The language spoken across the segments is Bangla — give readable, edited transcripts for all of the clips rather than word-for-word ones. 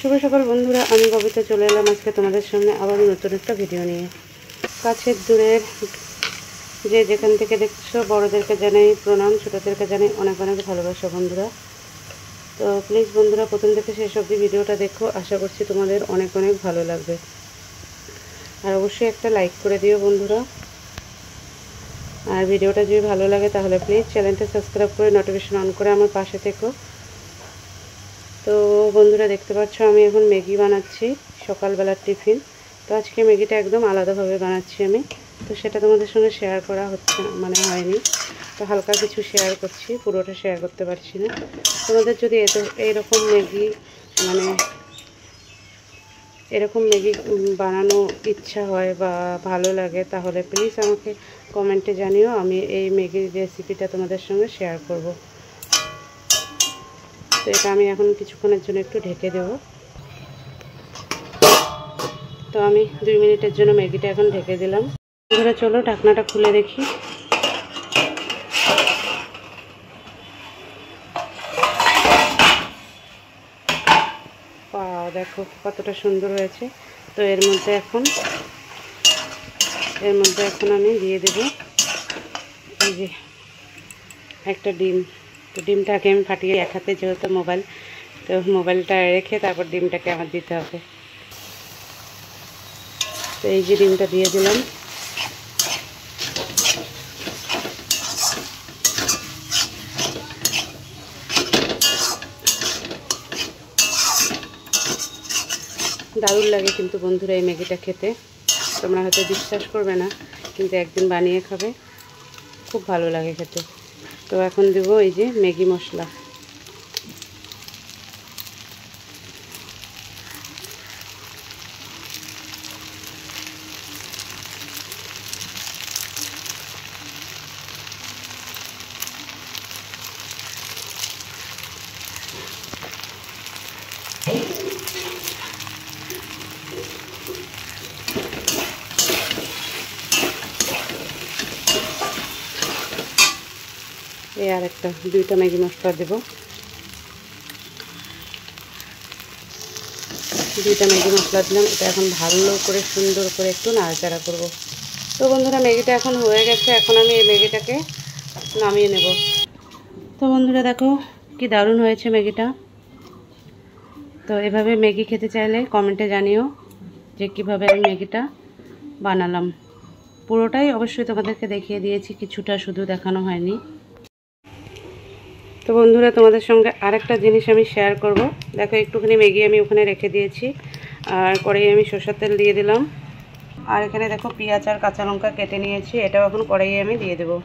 শুভ সকাল বন্ধুরা, আমি কবিতা চলে এলাম আজকে তোমাদের সামনে আবার নতুন একটা ভিডিও নিয়ে। কাছের দূরের যে যেখান থেকে দেখছো বড়োদেরকে জানাই প্রণাম, ছোটোদেরকে জানাই অনেক অনেক ভালোবাসা বন্ধুরা। তো প্লিজ বন্ধুরা প্রথম থেকে শেষ অবধি ভিডিওটা দেখো, আশা করছি তোমাদের অনেক অনেক ভালো লাগবে। আর অবশ্যই একটা লাইক করে দিও বন্ধুরা। আর ভিডিওটা যদি ভালো লাগে তাহলে প্লিজ চ্যানেলটা সাবস্ক্রাইব করে নোটিফিকেশন অন করে আমার পাশে থেকো। তো বন্ধুরা দেখতে পাচ্ছ আমি এখন ম্যাগি বানাচ্ছি, সকালবেলার টিফিন। তো আজকে ম্যাগিটা একদম আলাদাভাবে বানাচ্ছি আমি, তো সেটা তোমাদের সঙ্গে শেয়ার করা হচ্ছে হয়নি। তো হালকা কিছু শেয়ার করছি, পুরোটা শেয়ার করতে পারছি না। তোমাদের যদি এইরকম ম্যাগি এরকম ম্যাগি বানানো ইচ্ছা হয় বা ভালো লাগে তাহলে প্লিজ আমাকে কমেন্টে জানিও, আমি এই ম্যাগির রেসিপিটা তোমাদের সঙ্গে শেয়ার করব। তো এটা আমি এখন কিছুক্ষণের জন্য একটু ঢেকে দেব। তো আমি 2 মিনিটের জন্য ম্যাগিটা এখন ঢেকে দিলাম। ধরে চলো ঢাকনাটা খুলে দেখি। দেখো কতটা সুন্দর হয়েছে। তো এর মধ্যে এখন আমি দিয়ে দেব এই যে একটা ডিম। তো ডিমটাকে আমি ফাটিয়ে এক হাতে, যেহেতু মোবাইল, তো মোবাইলটা রেখে তারপর ডিমটাকে আমার দিতে হবে। তো এই যে ডিমটা দিয়ে দিলাম। দারুণ লাগে কিন্তু বন্ধুরা এই ম্যাগিটা খেতে, তোমরা হয়তো বিশ্বাস করবে না, কিন্তু একদিন বানিয়ে খাবে, খুব ভালো লাগে খেতে। তো এখন দেবো এই যে ম্যাগি মশলা। এই আর একটা 2টা ম্যাগি মশলা দেবো। 2টা ম্যাগি মশলা দিলাম। এটা এখন ভালো করে সুন্দর করে একটু নাড়াচাড়া করব। তো বন্ধুরা ম্যাগিটা এখন হয়ে গেছে, এখন আমি এই ম্যাগিটাকে নামিয়ে নেব। তো বন্ধুরা দেখো কি দারুণ হয়েছে ম্যাগিটা। তো এভাবে ম্যাগি খেতে চাইলে কমেন্টে জানিও যে কীভাবে আমি ম্যাগিটা বানালাম। পুরোটাই অবশ্যই তোমাদেরকে দেখিয়ে দিয়েছি, কিছুটা শুধু দেখানো হয়নি। তো বন্ধুরা তোমাদের সঙ্গে আরেকটা জিনিস আমি শেয়ার করব। দেখো একটুখানি ম্যাগি আমি ওখানে রেখে দিয়েছি, আর কড়াইয়ে আমি সরষের তেল দিয়ে দিলাম। আর এখানে দেখো পেঁয়াজ আর কাঁচা লঙ্কা কেটে নিয়েছি, এটাও এখন কড়াইয়ে আমি দিয়ে দেবো।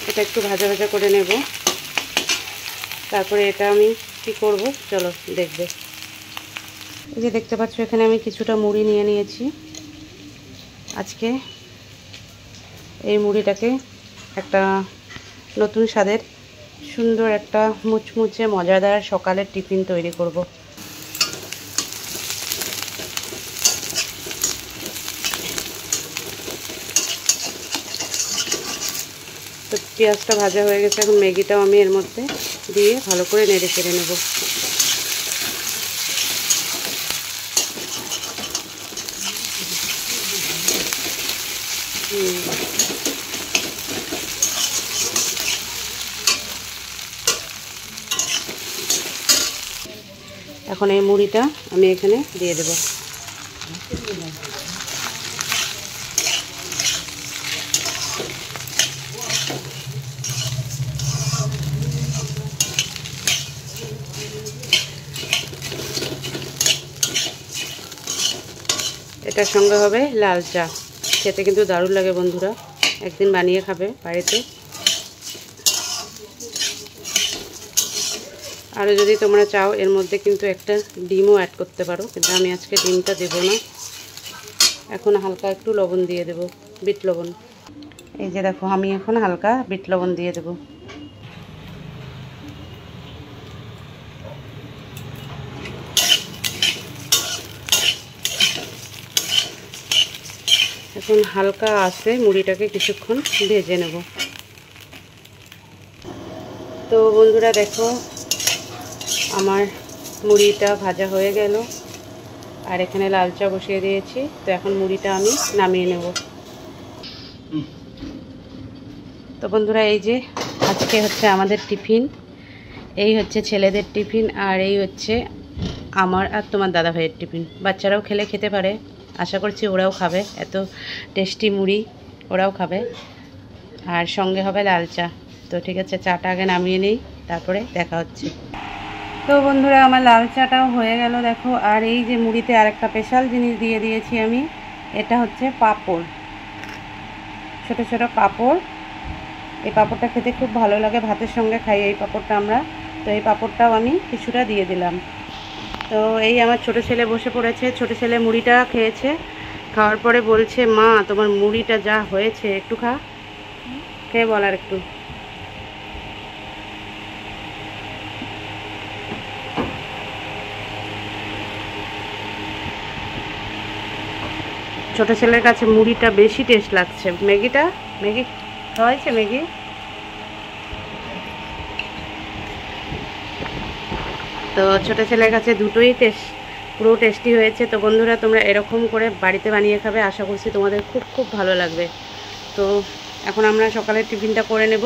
এটা একটু ভাজা ভাজা করে নেব। তারপরে এটা আমি কি করব চলো দেখবে। এই যে দেখতে পাচ্ছ এখানে আমি কিছুটা মুড়ি নিয়ে নিয়েছি। আজকে এই মুড়িটাকে একটা নতুন স্বাদের সুন্দর একটা মুচমুচে মজাদার সকালের টিফিন তৈরি করব। তো পেঁয়াজটা ভাজা হয়ে গেছে, এখন ম্যাগিটাও আমি এর মধ্যে দিয়ে ভালো করে নেড়ে চেড়ে নেব। এখন এই মুড়িটা আমি এখানে দিয়ে দেব। এটার সঙ্গে হবে লাল চা, খেতে কিন্তু দারুণ লাগে বন্ধুরা, একদিন বানিয়ে খাবে বাড়িতে। আর যদি তোমরা চাও এর মধ্যে কিন্তু একটা ডিমও অ্যাড করতে পারো, কিন্তু আমি আজকে ডিমটা দেব না। এখন হালকা একটু লবণ দিয়ে দেব, বিট লবণ। এই যে দেখো আমি এখন হালকা বিট লবণ দিয়ে দেব। এখন হালকা আছে মুড়িটাকে কিছুক্ষণ ভেজে নেব। তো বন্ধুরা দেখো আমার মুড়িটা ভাজা হয়ে গেল, আর এখানে লাল চা বসিয়ে দিয়েছি। তো এখন মুড়িটা আমি নামিয়ে নেব। তো বন্ধুরা এই যে আজকে হচ্ছে আমাদের টিফিন, এই হচ্ছে ছেলেদের টিফিন, আর এই হচ্ছে আমার আর তোমার দাদা ভাইয়ের টিফিন। বাচ্চারাও খেতে পারে, আশা করছি ওরাও খাবে, এত টেস্টি মুড়ি ওরাও খাবে। আর সঙ্গে হবে লাল চা। তো ঠিক আছে, চাটা আগে নামিয়ে নিই, তারপরে দেখা হচ্ছে। তো বন্ধুরা আমার লাল চাটাও হয়ে গেল দেখো। আর এই যে মুড়িতে আরেকটা স্পেশাল জিনিস দিয়ে দিয়েছি আমি, এটা হচ্ছে পাঁপড়, ছোট ছোট পাঁপড়। এই পাঁপড়টা খেতে খুব ভালো লাগে, ভাতের সঙ্গে খাই এই পাঁপড়টা আমরা। তো এই পাঁপড়টাও আমি কিছুটা দিয়ে দিলাম। তো এই আমার ছোট ছেলে বসে পড়েছে, ছোট ছেলে মুড়িটা খেয়েছে, খাওয়ার পরে বলছে মা তোমার মুড়িটা যা হয়েছে একটু খা, খেয়ে বল আর একটু। ছোট ছেলের কাছে মুড়িটা বেশি টেস্ট লাগছে। ম্যাগি খাওয়াইছে ম্যাগি। তো ছোট ছেলের কাছে দুটোই পুরো টেস্টি হয়েছে। তো বন্ধুরা তোমরা এরকম করে বাড়িতে বানিয়ে খাবে, আশা করছি তোমাদের খুব খুব ভালো লাগবে। তো এখন আমরা সকালের টিফিনটা করে নেব,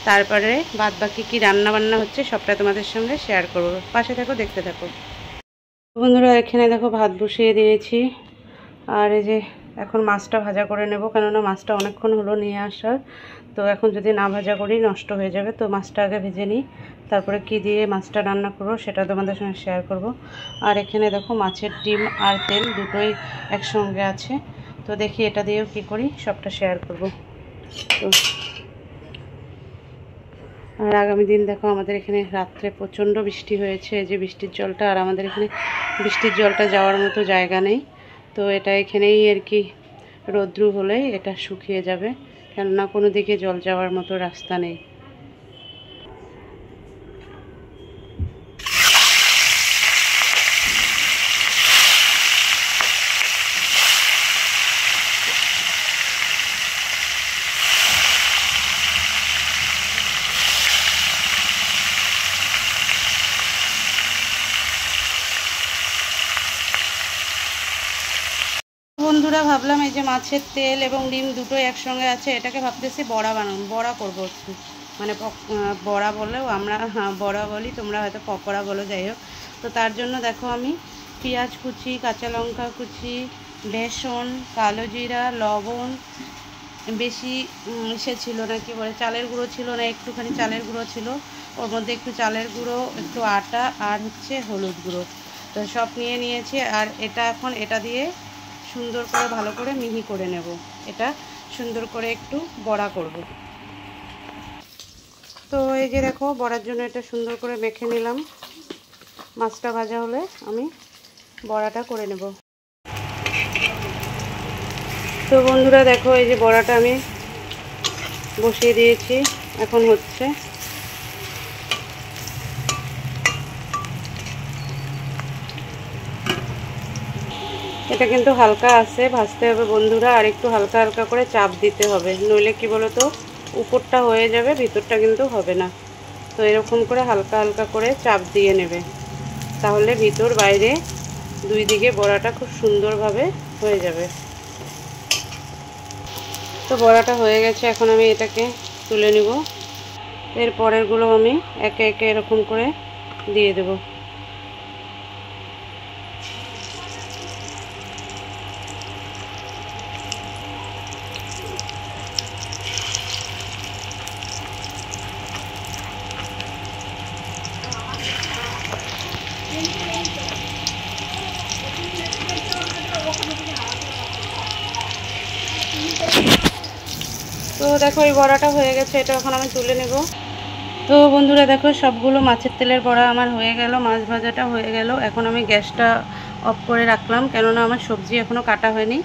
তারপরে বাদ বাকি কী রান্না হচ্ছে সবটা তোমাদের সঙ্গে শেয়ার করব। পাশে থাকো, দেখতে থাকো। বন্ধুরা এখানে দেখো ভাত বসিয়ে দিয়েছি, আর এই যে এখন মাছটা ভাজা করে নেব, কেননা মাছটা অনেকক্ষণ হলো নিয়ে আসার। তো এখন যদি না ভাজা করি নষ্ট হয়ে যাবে। তো মাছটা আগে ভেজে নিই, তারপরে কি দিয়ে মাছটা রান্না করবো সেটা তোমাদের সঙ্গে শেয়ার করব। আর এখানে দেখো মাছের ডিম আর তেল দুটোই একসঙ্গে আছে। তো দেখি এটা দিয়েও কি করি সবটা শেয়ার করব। তো আর আগামী দিন দেখো আমাদের এখানে রাত্রে প্রচণ্ড বৃষ্টি হয়েছে, এই যে বৃষ্টির জলটা, আর আমাদের এখানে বৃষ্টির জলটা যাওয়ার মতো জায়গা নেই। তো এটা এখানেই আর কি রৌদ্র হলেই এটা শুকিয়ে যাবে, কেননা কোনো দিকে জল যাওয়ার মতো রাস্তা নেই। বন্ধুরা ভাবলাম এই যে মাছের তেল এবং ডিম দুটোই একসঙ্গে আছে, এটাকে ভাবতেছি বড়া বানাবো, বড়া করবো একটু, মানে বড়া বললেও আমরা বড়া বলি, তোমরা হয়তো পকোড়া বলো, যাই হোক। তো তার জন্য দেখো আমি পেঁয়াজ কুচি, কাঁচা লঙ্কা কুচি, বেসন, কালো জিরা, লবণ, বেশি সে ছিল না, কি বলে চালের গুঁড়ো ছিল না, একটুখানি চালের গুঁড়ো ছিল, ওর মধ্যে একটু চালের গুঁড়ো, একটু আটা, আর হচ্ছে হলুদ গুঁড়ো। তো সব নিয়ে নিয়েছি, আর এটা দিয়ে সুন্দর করে ভালো করে মিহি করে নেব। এটা সুন্দর করে একটু বড়া করব। তো এই যে দেখো বড়ার জন্য এটা সুন্দর করে মেখে নিলাম। মাছটা ভাজা হলে আমি বড়াটা করে নেব। তো বন্ধুরা দেখো এই যে বড়াটা আমি বসিয়ে দিয়েছি, এখন হচ্ছে। এটা কিন্তু হালকা আছে, ভাজতে হবে বন্ধুরা, আর একটু হালকা হালকা করে চাপ দিতে হবে, নইলে কি বলো তো উপরটা হয়ে যাবে, ভিতরটা কিন্তু হবে না। তো এরকম করে হালকা হালকা করে চাপ দিয়ে নেবে, তাহলে ভিতর বাইরে দুই দিকে বড়াটা খুব সুন্দরভাবে হয়ে যাবে। তো বড়াটা হয়ে গেছে, এখন আমি এটাকে তুলে নিব। এর পরেরগুলো আমি একে একে এরকম করে দিয়ে দেব। তো দেখো এই বড়াটা হয়ে গেছে, এটা এখন আমি তুলে নেব। তো বন্ধুরা দেখো সবগুলো মাছের তেলের বড়া আমার হয়ে গেল, মাছ ভাজাটা হয়ে গেল। এখন আমি গ্যাসটা অফ করে রাখলাম, কেননা আমার সবজি এখনও কাটা হয়নি।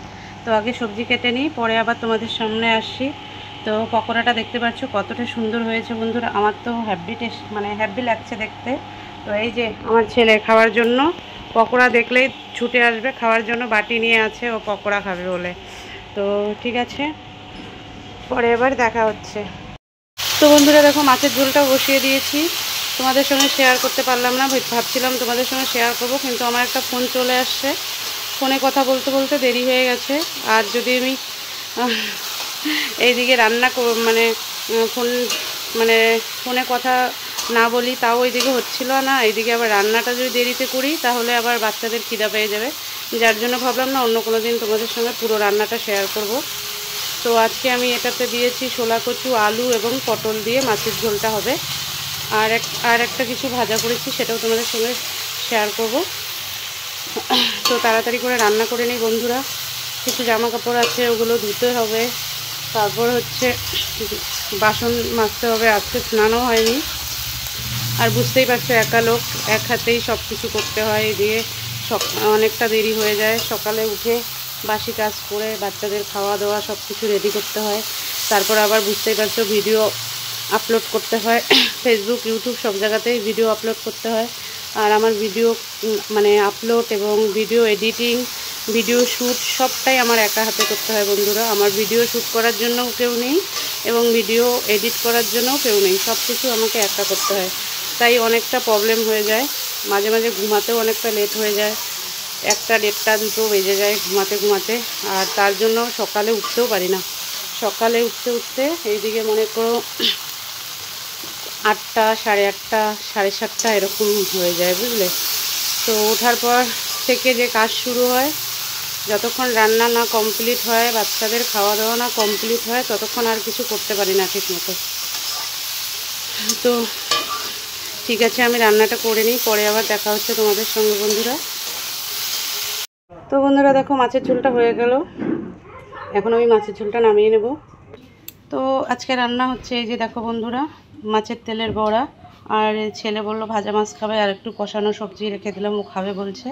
তো আগে সবজি কেটে নিই, পরে আবার তোমাদের সামনে আসি। তো পকোড়াটা দেখতে পাচ্ছ কতটা সুন্দর হয়েছে বন্ধুরা, আমার তো হ্যাপি টেস্ট, মানে হ্যাপি লাগছে দেখতে। তো এই যে আমার ছেলে খাওয়ার জন্য পকোড়া দেখলেই ছুটে আসবে খাওয়ার জন্য, বাটি নিয়ে আছে ও পকোড়া খাবে বলে। তো ঠিক আছে, পরে এবার দেখা হচ্ছে। তো বন্ধুরা দেখো মাছের ঝোলটা বসিয়ে দিয়েছি, তোমাদের সঙ্গে শেয়ার করতে পারলাম না, ভাবছিলাম তোমাদের সঙ্গে শেয়ার করব, কিন্তু আমার একটা ফোন চলে আসছে, ফোনে কথা বলতে বলতে দেরি হয়ে গেছে। আর যদি আমি এইদিকে রান্না মানে ফোনে কথা না বলি তাও ওইদিকে হচ্ছিল না, এইদিকে আবার রান্নাটা যদি দেরিতে করি তাহলে আবার বাচ্চাদের খিদা পেয়ে যাবে, যার জন্য ভাবলাম না অন্য কোনো দিন তোমাদের সঙ্গে পুরো রান্নাটা শেয়ার করব। তো আজকে আমি এটাতে দিয়েছি ছোলা কচু, আলু এবং পটল দিয়ে মাছের ঝোলটা হবে। আর একটা কিছু ভাজা করেছি, সেটাও তোমাদের সঙ্গে শেয়ার করব। তো তাড়াতাড়ি করে রান্না করে নিই বন্ধুরা, কিছু জামা কাপড় আছে ওগুলো ধুতে হবে, তারপর হচ্ছে বাসন মাজতে হবে, আজকে স্নানও হয়নি। আর বুঝতেই পারছো একা লোক, এক হাতেই সব কিছু করতে হয়, এদিকে অনেকটা দেরি হয়ে যায়, সকালে উঠে বাসি কাজ করে বাচ্চাদের খাওয়া দাওয়া সব কিছু রেডি করতে হয়, তারপর আবার বুঝতেই পারছো ভিডিও আপলোড করতে হয়, ফেসবুক ইউটিউব সব জায়গাতেই ভিডিও আপলোড করতে হয়। আর আমার ভিডিও আপলোড এবং ভিডিও এডিটিং, ভিডিও শ্যুট সবটাই আমার একা হাতে করতে হয় বন্ধুরা। আমার ভিডিও শ্যুট করার জন্যও কেউ নেই এবং ভিডিও এডিট করার জন্যও কেউ নেই, সব কিছু আমাকে একা করতে হয়, তাই অনেকটা প্রবলেম হয়ে যায়, মাঝে মাঝে ঘুমাতেও অনেকটা লেট হয়ে যায়, 1টা 1:30 2টো বেজে যায় ঘুমাতে। আর তার জন্য সকালে উঠতেও পারি না, সকালে উঠতে এইদিকে মনে করো 8টা 8:30 7:30 এরকম হয়ে যায় বুঝলে। তো ওঠার পর থেকে যে কাজ শুরু হয়, যতক্ষণ রান্না না কমপ্লিট হয়, বাচ্চাদের খাওয়া দাওয়া না কমপ্লিট হয়, ততক্ষণ আর কিছু করতে পারি না ঠিক মতো। তো ঠিক আছে, আমি রান্নাটা করে নিই, পরে আবার দেখা হচ্ছে তোমাদের সঙ্গে বন্ধুরা। তো বন্ধুরা দেখো মাছের ঝোলটা হয়ে গেল, এখন আমি মাছের ঝোলটা নামিয়ে নেব। তো আজকে রান্না হচ্ছে এই যে দেখো বন্ধুরা, মাছের তেলের বড়া, আর ছেলে বলল ভাজা মাছ খাবে, আর একটু কষানো সবজি রেখে দিলাম, ও খাবে বলছে।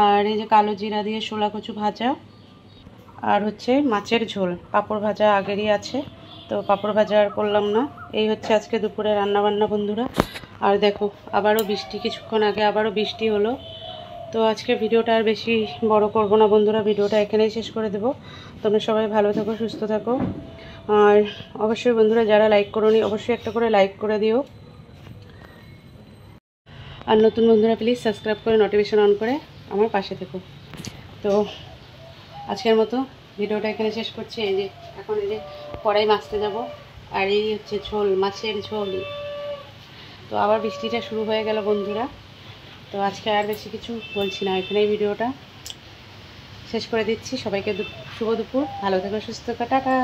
আর এই যে কালো জিরা দিয়ে ছোলা কচু ভাজা, আর হচ্ছে মাছের ঝোল, পাঁপড় ভাজা আগেরই আছে, তো পাঁপড় ভাজা আর করলাম না। এই হচ্ছে আজকে দুপুরে রান্নাবান্না বন্ধুরা। আর দেখো আবারও বৃষ্টি, কিছুক্ষণ আগে আবারও বৃষ্টি হলো। তো আজকে ভিডিওটা আর বেশি বড় করব না বন্ধুরা, ভিডিওটা এখানেই শেষ করে দেব। তোমরা সবাই ভালো থাকো, সুস্থ থাকো, আর অবশ্যই বন্ধুরা যারা লাইক করোনি অবশ্যই একটা করে লাইক করে দিও, আর নতুন বন্ধুরা প্লিজ সাবস্ক্রাইব করে নোটিফিকেশন অন করে আমার পাশে থেকো। তো আজকের মতো ভিডিওটা এখানে শেষ করছি। এই যে এখন এই যে কড়াই মাজতে যাব, আর এই হচ্ছে ঝোল, মাছের ঝোল। তো আবার বৃষ্টিটা শুরু হয়ে গেল বন্ধুরা। তো আজকে আর বেশি কিছু বলছি না, এখানেই ভিডিওটা শেষ করে দিচ্ছি। সবাইকে শুভ দুপুর, ভালো থেকো, সুস্থ থাকো, টাটা।